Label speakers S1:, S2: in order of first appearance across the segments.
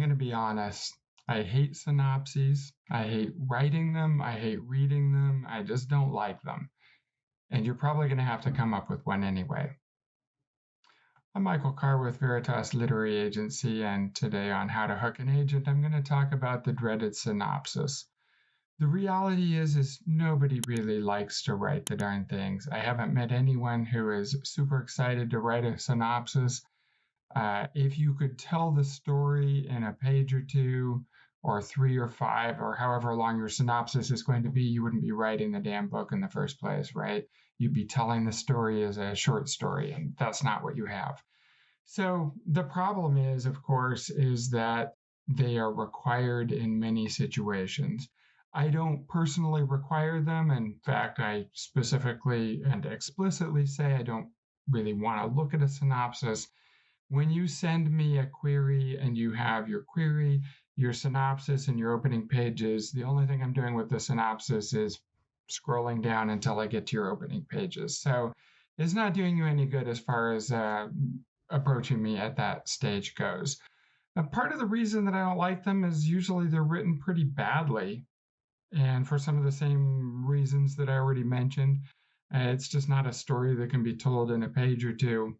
S1: going to be honest. I hate synopses. I hate writing them. I hate reading them. I just don't like them. And you're probably going to have to come up with one anyway. I'm Michael Carr with Veritas Literary Agency, and today on How to Hook an Agent, I'm going to talk about the dreaded synopsis. The reality is nobody really likes to write the darn things. I haven't met anyone who is super excited to write a synopsis. If you could tell the story in a page or two, or 3 or 5, or however long your synopsis is going to be, you wouldn't be writing the damn book in the first place, right? You'd be telling the story as a short story, and that's not what you have. So the problem is, of course, is that they are required in many situations. I don't personally require them. In fact, I specifically and explicitly say I don't really want to look at a synopsis. When you send me a query and you have your query, your synopsis, and your opening pages, the only thing I'm doing with the synopsis is scrolling down until I get to your opening pages. So it's not doing you any good as far as approaching me at that stage goes. Part of the reason that I don't like them is usually they're written pretty badly, and for some of the same reasons that I already mentioned. It's just not a story that can be told in a page or two,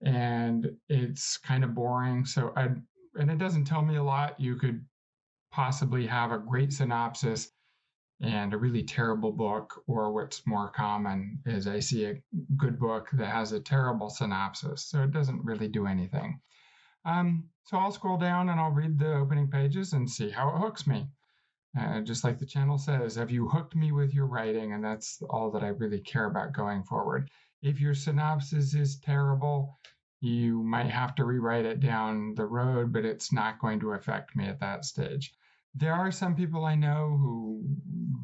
S1: and it's kind of boring. And it doesn't tell me a lot. You could possibly have a great synopsis and a really terrible book, or what's more common is I see a good book that has a terrible synopsis. So it doesn't really do anything. So I'll scroll down and I'll read the opening pages and see how it hooks me. Just like the channel says, have you hooked me with your writing? And that's all that I really care about going forward. If your synopsis is terrible, you might have to rewrite it down the road, but it's not going to affect me at that stage. There are some people I know who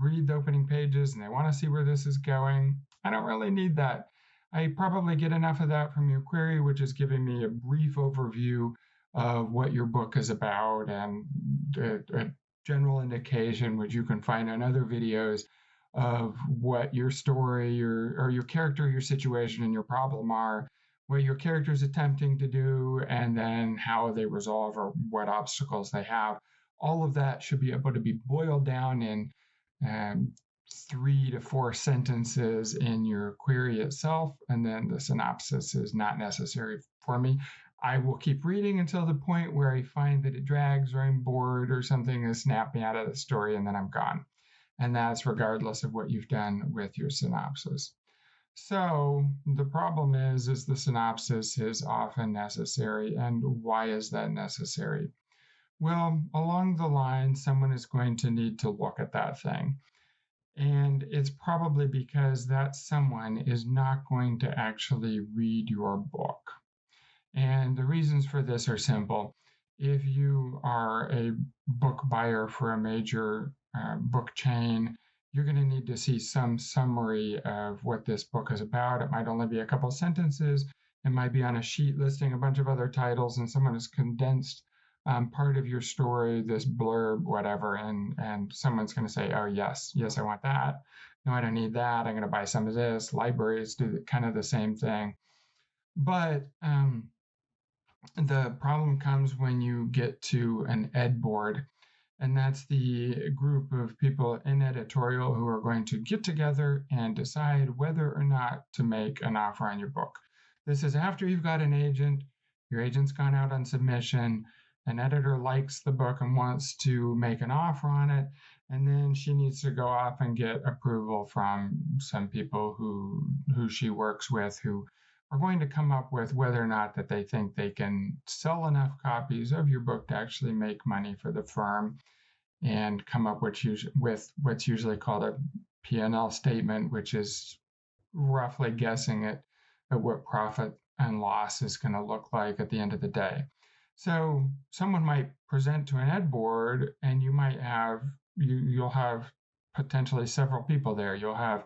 S1: read the opening pages and they want to see where this is going. I don't really need that. I probably get enough of that from your query, which is giving me a brief overview of what your book is about and a general indication, which you can find in other videos, of what your story or your character, your situation, and your problem are, what your character is attempting to do, and then how they resolve or what obstacles they have. All of that should be able to be boiled down in 3 to 4 sentences in your query itself, and then the synopsis is not necessary for me. I will keep reading until the point where I find that it drags or I'm bored or something has snapped me out of the story, and then I'm gone. And that's regardless of what you've done with your synopsis. So the problem is the synopsis is often necessary. And why is that necessary? Well, along the line, someone is going to need to look at that thing. And it's probably because that someone is not going to actually read your book. And the reasons for this are simple. If you are a book buyer for a major book chain, you're going to need to see some summary of what this book is about. It might only be a couple sentences. It might be on a sheet listing a bunch of other titles, and someone has condensed part of your story, this blurb, whatever, and someone's going to say, oh, yes, I want that. No, I don't need that. I'm going to buy some of this. Libraries do kind of the same thing. But the problem comes when you get to an ed board, and that's the group of people in editorial who are going to get together and decide whether or not to make an offer on your book. This is after you've got an agent, your agent's gone out on submission, an editor likes the book and wants to make an offer on it, and then she needs to go off and get approval from some people who she works with, who are going to come up with whether or not that they think they can sell enough copies of your book to actually make money for the firm, and come up with what's usually called a P&L statement, which is roughly guessing at what profit and loss is going to look like at the end of the day. So someone might present to an ed board, and you'll have potentially several people there. You'll have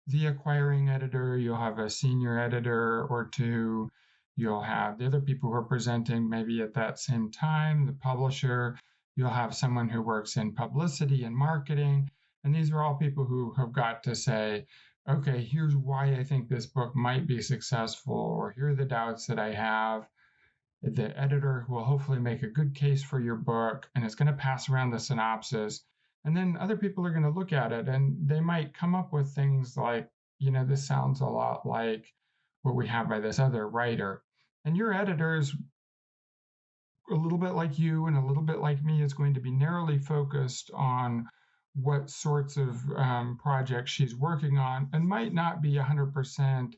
S1: the acquiring editor, you'll have a senior editor or two, you'll have the other people who are presenting maybe at that same time, the publisher, you'll have someone who works in publicity and marketing, and these are all people who have got to say, okay, here's why I think this book might be successful, or here are the doubts that I have. the editor will hopefully make a good case for your book, and it's going to pass around the synopsis. And then other people are going to look at it and they might come up with things like, this sounds a lot like what we have by this other writer. And your editors, a little bit like you and a little bit like me, is going to be narrowly focused on what sorts of projects she's working on and might not be 100%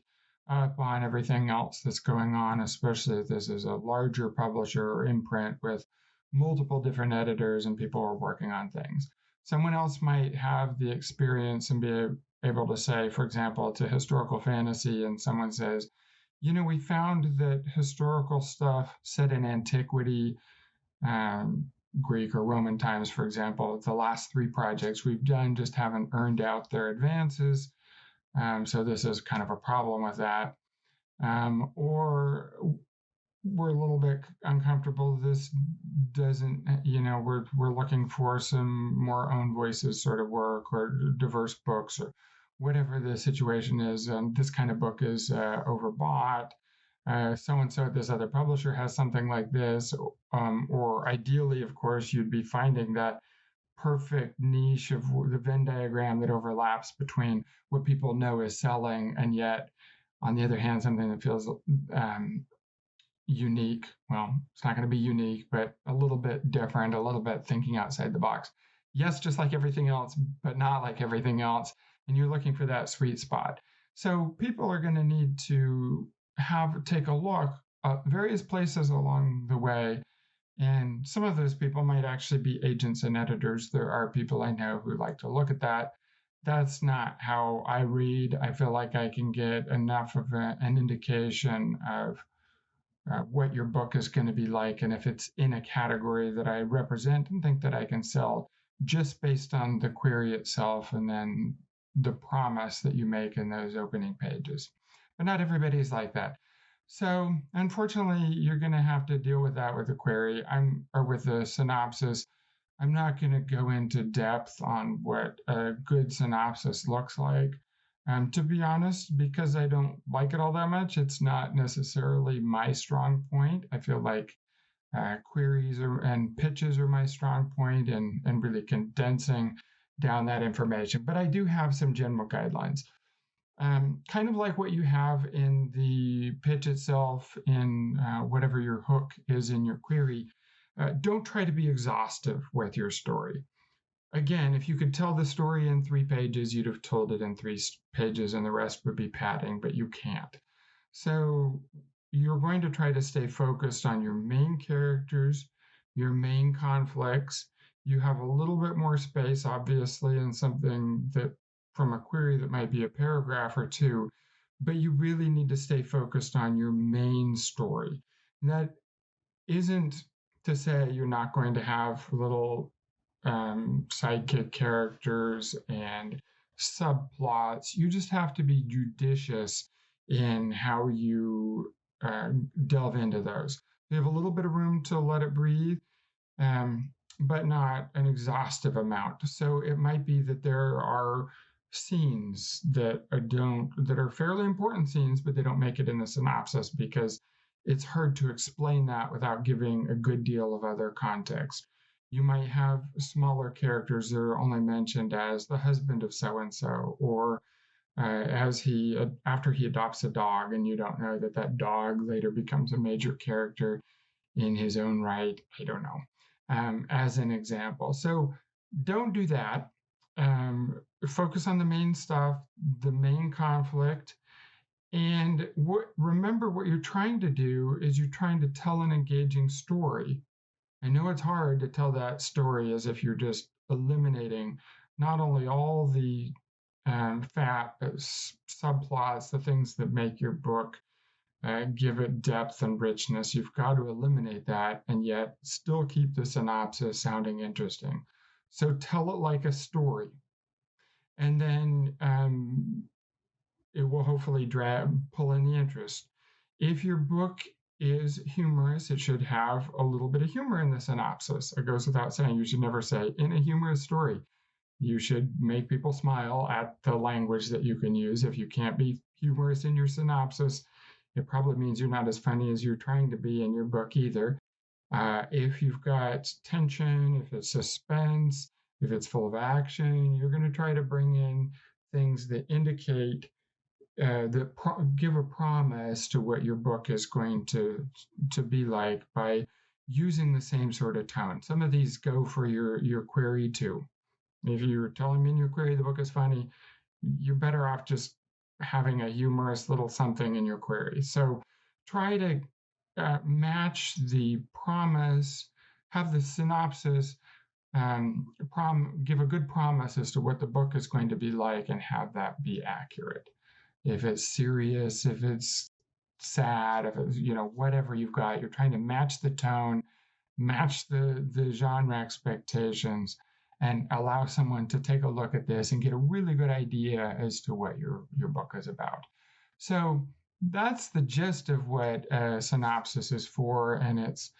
S1: up on everything else that's going on, especially if this is a larger publisher or imprint with multiple different editors and people are working on things. Someone else might have the experience and be able to say, for example, to historical fantasy, and someone says, we found that historical stuff set in antiquity, Greek or Roman times, for example, the last 3 projects we've done just haven't earned out their advances. So this is kind of a problem with that. Or we're a little bit uncomfortable. This doesn't, we're looking for some more own voices sort of work or diverse books or whatever the situation is. And this kind of book is overbought. So-and-so at this other publisher has something like this. Or ideally, of course, you'd be finding that perfect niche of the Venn diagram that overlaps between what people know is selling and yet, on the other hand, something that feels unique. Well, it's not going to be unique, but a little bit different, a little bit thinking outside the box. Yes, just like everything else, but not like everything else. And you're looking for that sweet spot. So people are going to need to take a look at various places along the way. And some of those people might actually be agents and editors. There are people I know who like to look at that. That's not how I read. I feel like I can get enough of an indication of what your book is going to be like, and if it's in a category that I represent and think that I can sell, just based on the query itself and then the promise that you make in those opening pages. But not everybody's like that. So unfortunately, you're going to have to deal with that with the query or with the synopsis. I'm not going to go into depth on what a good synopsis looks like. To be honest, because I don't like it all that much, it's not necessarily my strong point. I feel like queries and pitches are my strong point, and really condensing down that information. But I do have some general guidelines. Kind of like what you have in the pitch itself, in whatever your hook is in your query. Don't try to be exhaustive with your story. Again, if you could tell the story in 3 pages, you'd have told it in 3 pages and the rest would be padding, but you can't. So you're going to try to stay focused on your main characters, your main conflicts. You have a little bit more space, obviously, in something that from a query that might be a paragraph or 2, but you really need to stay focused on your main story. And that isn't to say you're not going to have little sidekick characters and subplots. You just have to be judicious in how you delve into those. You have a little bit of room to let it breathe, but not an exhaustive amount. So it might be that there are scenes that are fairly important scenes, but they don't make it in the synopsis because it's hard to explain that without giving a good deal of other context. You might have smaller characters that are only mentioned as the husband of so-and-so, or after he adopts a dog, and you don't know that dog later becomes a major character in his own right. I don't know, as an example. So don't do that. Focus on the main stuff, the main conflict, and remember what you're trying to do is you're trying to tell an engaging story. I know it's hard to tell that story as if you're just eliminating not only all the fat subplots, the things that make your book give it depth and richness. You've got to eliminate that and yet still keep the synopsis sounding interesting. So tell it like a story. And then it will hopefully pull in the interest. If your book is humorous, it should have a little bit of humor in the synopsis. It goes without saying, you should never say in a humorous story. You should make people smile at the language that you can use. If you can't be humorous in your synopsis, it probably means you're not as funny as you're trying to be in your book either. If you've got tension, if it's suspense, if it's full of action, you're going to try to bring in things that indicate give a promise to what your book is going to be like by using the same sort of tone. Some of these go for your query too. If you're telling me in your query the book is funny, you're better off just having a humorous little something in your query. So try to match the promise, have the synopsis, give a good promise as to what the book is going to be like and have that be accurate. If it's serious, if it's sad, if it's, whatever you've got, you're trying to match the tone, match the genre expectations, and allow someone to take a look at this and get a really good idea as to what your book is about. So that's the gist of what a synopsis is for, and it's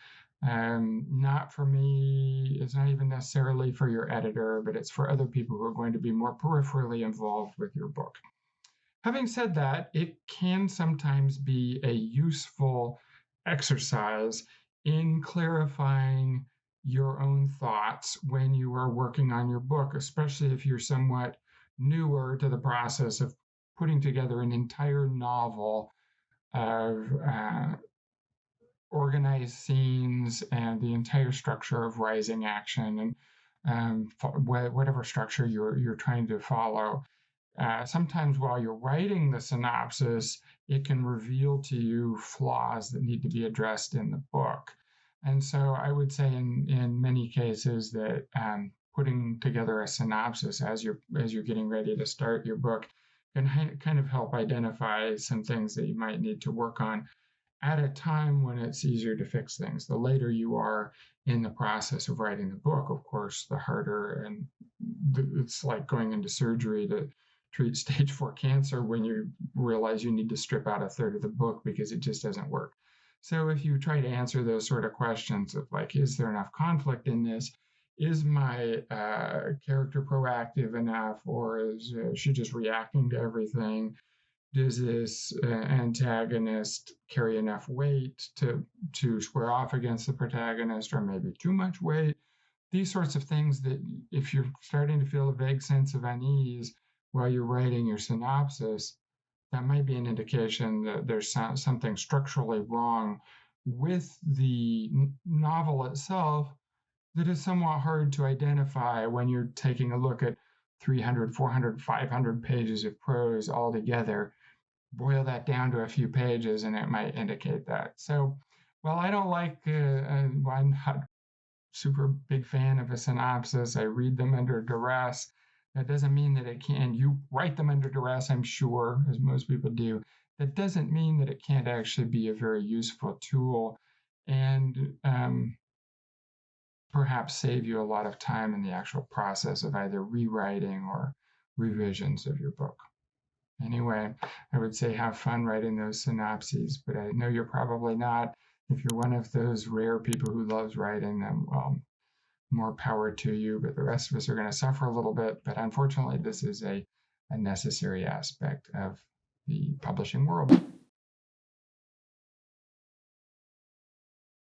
S1: not for me. It's not even necessarily for your editor, but it's for other people who are going to be more peripherally involved with your book. Having said that, it can sometimes be a useful exercise in clarifying your own thoughts when you are working on your book, especially if you're somewhat newer to the process of putting together an entire novel of organized scenes and the entire structure of rising action and whatever structure you're trying to follow. Sometimes while you're writing the synopsis, it can reveal to you flaws that need to be addressed in the book. And so I would say in many cases that putting together a synopsis as you're getting ready to start your book can kind of help identify some things that you might need to work on at a time when it's easier to fix things. The later you are in the process of writing the book, of course, the harder, and it's like going into surgery to treat stage 4 cancer when you realize you need to strip out a third of the book because it just doesn't work. So if you try to answer those sort of questions of like, is there enough conflict in this? Is my character proactive enough, or is she just reacting to everything? Does this antagonist carry enough weight to square off against the protagonist, or maybe too much weight? These sorts of things that if you're starting to feel a vague sense of unease while you're writing your synopsis, that might be an indication that there's something structurally wrong with the novel itself that is somewhat hard to identify when you're taking a look at 300, 400, 500 pages of prose all together. Boil that down to a few pages and it might indicate that. So, well, I don't like, I'm not super big fan of a synopsis. I read them under duress. That doesn't mean that it can. You write them under duress, I'm sure, as most people do. That doesn't mean that it can't actually be a very useful tool and perhaps save you a lot of time in the actual process of either rewriting or revisions of your book. Anyway, I would say have fun writing those synopses, but I know you're probably not. If you're one of those rare people who loves writing them, well, more power to you, but the rest of us are going to suffer a little bit. But unfortunately, this is a necessary aspect of the publishing world.